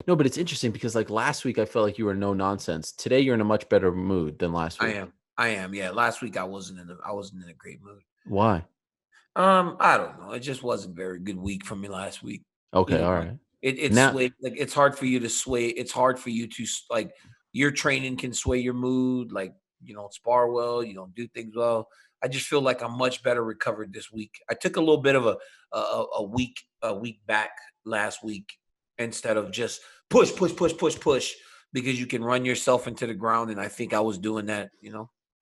No, but it's interesting because like last week I felt like you were no nonsense. Today you're in a much better mood than last I week. am. I am. Yeah. Last week I wasn't in a great mood. Why? I don't know. It just wasn't a very good week for me last week. Okay, all Like right. it's Now, sway. Like it's hard for you to sway. It's hard for you to like your training can sway your mood. Like you don't spar well. You don't do things well. I just feel like I'm much better recovered this week. I took a little bit of a week back last week instead of just push because you can run yourself into the ground. And I think I was doing that.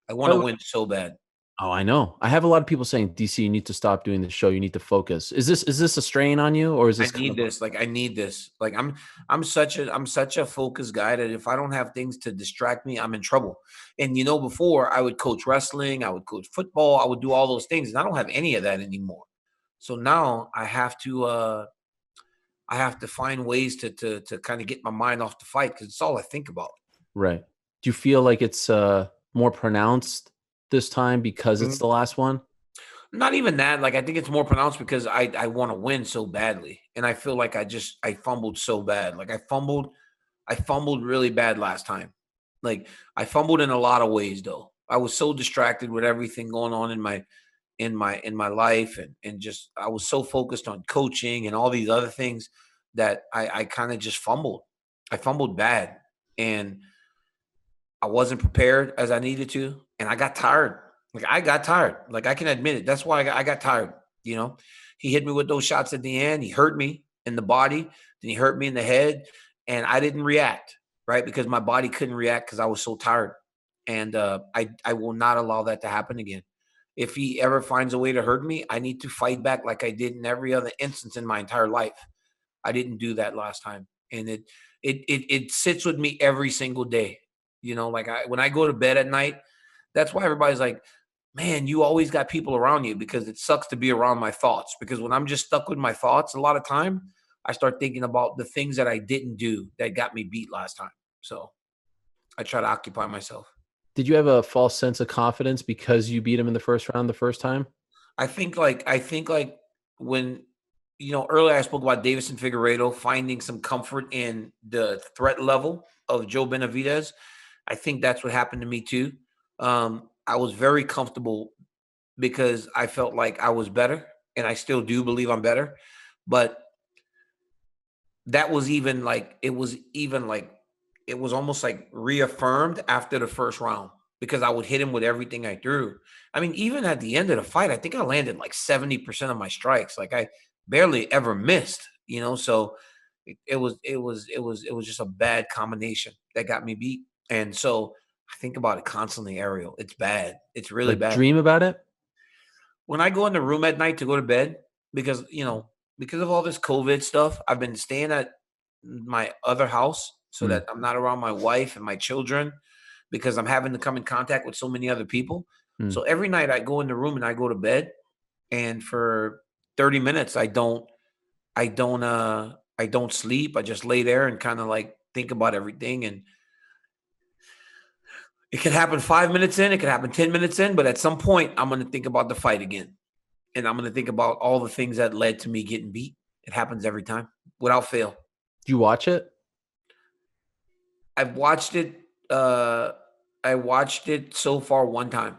I want to oh, win so bad. oh, I know. I have a lot of people saying, DC, you need to stop doing the show. You need to focus. Is this a strain on you, or is I this kind need of this. Like I need this. Like I'm such a focused guy that if I don't have things to distract me, I'm in trouble. And before I would coach wrestling, I would coach football, I would do all those things, and I don't have any of that anymore. So now I have to find ways to kind of get my mind off the fight because it's all I think about. right? Do you feel like it's more pronounced this time because it's the last one? Not even that. Like I think it's more pronounced because I want to win so badly, and I feel like I fumbled so bad. Like I fumbled really bad last time. Like I fumbled in a lot of ways though. I was so distracted with everything going on in my life, and just I was so focused on coaching and all these other things that I kind of just fumbled. I fumbled bad, and I wasn't prepared as I needed to, and I got tired. Like I got tired. Like I can admit it. That's why I got tired. You know, he hit me with those shots at the end. He hurt me in the body, then he hurt me in the head, and I didn't react right because my body couldn't react because I was so tired. And I will not allow that to happen again. If he ever finds a way to hurt me, I need to fight back like I did in every other instance in my entire life. I didn't do that last time, and it sits with me every single day. Like when I go to bed at night, that's why everybody's like, "Man, you always got people around you," because it sucks to be around my thoughts. Because when I'm just stuck with my thoughts, a lot of time, I start thinking about the things that I didn't do that got me beat last time. So I try to occupy myself. Did you have a false sense of confidence because you beat him in the first round the first time? I think like when earlier I spoke about Davison Figueiredo finding some comfort in the threat level of Joe Benavidez. I think that's what happened to me too. I was very comfortable because I felt like I was better, and I still do believe I'm better. But that was even like it was almost like reaffirmed after the first round because I would hit him with everything I threw. I mean, even at the end of the fight, I think I landed like 70% of my strikes. Like I barely ever missed. So it was just a bad combination that got me beat. And so I think about it constantly, Ariel. It's bad. It's really Like bad. dream about it? When I go in the room at night to go to bed, because of all this COVID stuff, I've been staying at my other house so Hmm. that I'm not around my wife and my children because I'm having to come in contact with so many other people. Hmm. So every night I go in the room and I go to bed, and for 30 minutes I don't sleep. I just lay there and kind of like think about everything, and it could happen 5 minutes in, it could happen 10 minutes in, but at some point I'm going to think about the fight again. And I'm going to think about all the things that led to me getting beat. It happens every time without fail. Do you watch it? I've watched it. Uh, I watched it so far one time.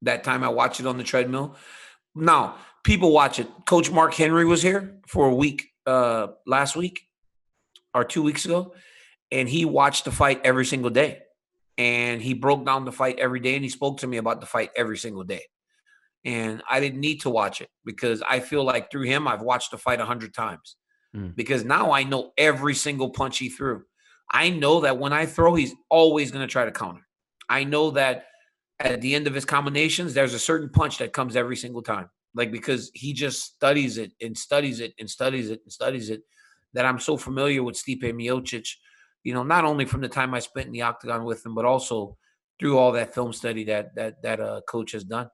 That time I watched it on the treadmill. Now people watch it. Coach Mark Henry was here for a week last week or 2 weeks ago, and he watched the fight every single day. And he broke down the fight every day, and he spoke to me about the fight every single day. And I didn't need to watch it because I feel like through him I've watched the fight 100 times Hmm. because now I know every single punch he threw. I know that when I throw, he's always going to try to counter. I know that at the end of his combinations, there's a certain punch that comes every single time. Like because he just studies it and studies it and studies it and studies it that I'm so familiar with Stipe Miocic, not only from the time I spent in the octagon with him, but also through all that film study that coach has done.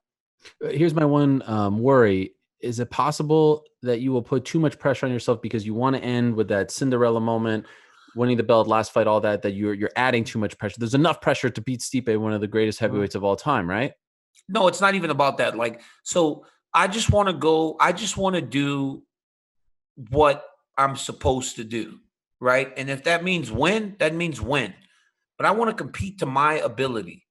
Here's my one worry. Is it possible that you will put too much pressure on yourself because you want to end with that Cinderella moment, winning the belt, last fight, all that you're adding too much pressure? There's enough pressure to beat Stipe, one of the greatest heavyweights of all time, right? No, it's not even about that. Like, so I just want to do what I'm supposed to do, right? And if that means win, that means win. But I want to compete to my ability.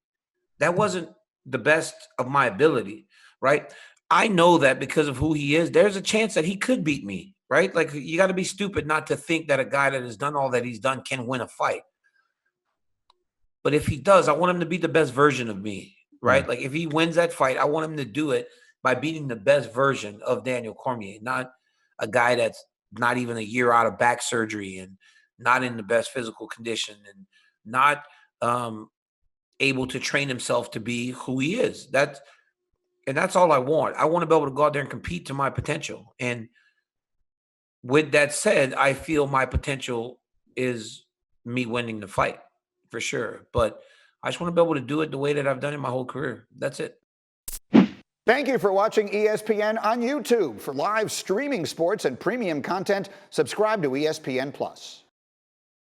That wasn't the best of my ability, right? I know that because of who he is, there's a chance that he could beat me, right? Like, you got to be stupid not to think that a guy that has done all that he's done can win a fight. But if he does, I want him to be the best version of me, right? Like, if he wins that fight, I want him to do it by beating the best version of Daniel Cormier, not a guy that's not even a year out of back surgery and not in the best physical condition and not able to train himself to be who he is. That's all I want. I want to be able to go out there and compete to my potential. And with that said, I feel my potential is me winning the fight for sure. But I just want to be able to do it the way that I've done it my whole career. That's it. Thank you for watching ESPN on YouTube. For live streaming sports and premium content, subscribe to ESPN+.